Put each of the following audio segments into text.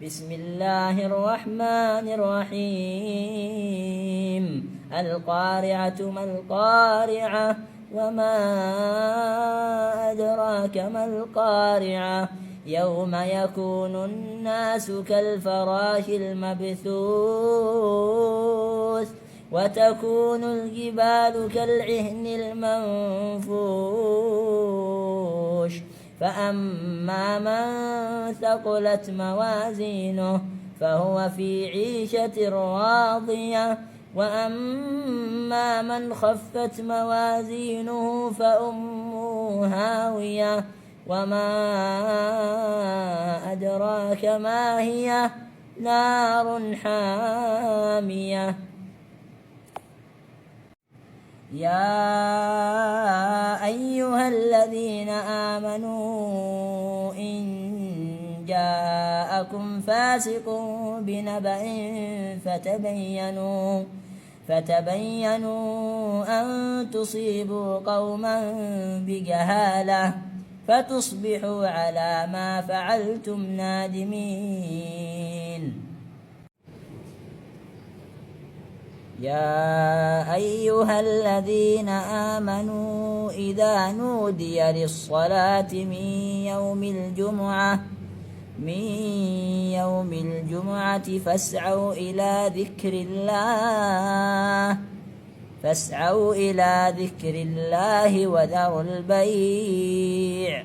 بسم الله الرحمن الرحيم القارعة ما القارعة وما أدراك ما القارعة يوم يكون الناس كالفراش المبثوث وتكون الجبال كالعهن المنفوش فأما من ثقلت موازينه فهو في عيشة راضية وأما من خفت موازينه فأمه هاوية وما أدراك ما هي نار حامية يا أيها الذين آمنوا إن جاءكم فاسق بنبأ فتبينوا أن تصيبوا قوما بجهالة فتصبحوا على ما فعلتم نادمين يا أيها الذين آمنوا إذا نودي للصلاة من يوم الجمعة فاسعوا إلى ذكر الله وذروا البيع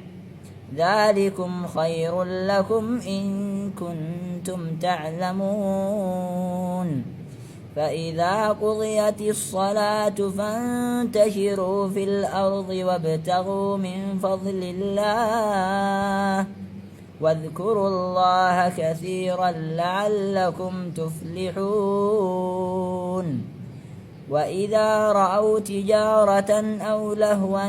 ذلكم خير لكم إن كنتم تعلمون فإذا قضيت الصلاة فانتشروا في الأرض وابتغوا من فضل الله واذكروا الله كثيرا لعلكم تفلحون وإذا رأوا تجارة أو لهوا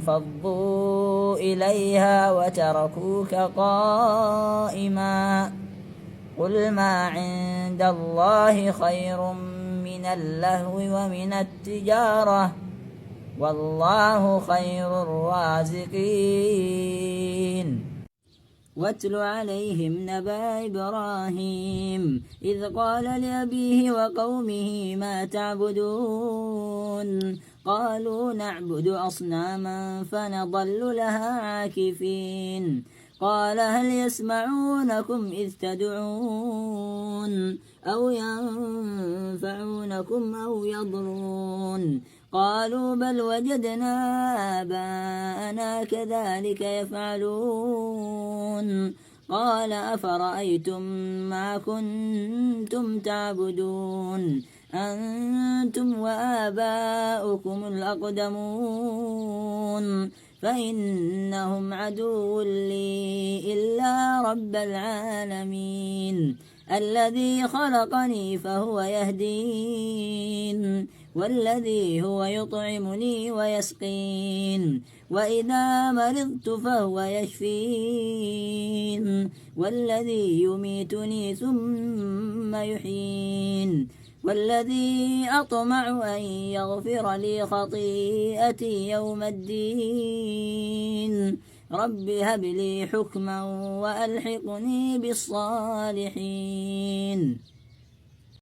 انفضوا إليها وتركوك قائما قل ما عند الله خير من اللهو ومن التجارة والله خير الرازقين واتل عليهم نبأ إبراهيم إذ قال لأبيه وقومه ما تعبدون قالوا نعبد أصناما فنظل لها عاكفين قال هل يسمعونكم إذ تدعون أو ينفعونكم أو يضرون قالوا بل وجدنا آباءنا كذلك يفعلون قال أفرأيتم ما كنتم تعبدون أنتم وآباؤكم الأقدمون فإنهم عدو لي إلا رب العالمين الذي خلقني فهو يهدين والذي هو يطعمني ويسقين وإذا مرضت فهو يشفين والذي يميتني ثم يحيين والذي أطمع أن يغفر لي خطيئتي يوم الدين رب هب لي حكما وألحقني بالصالحين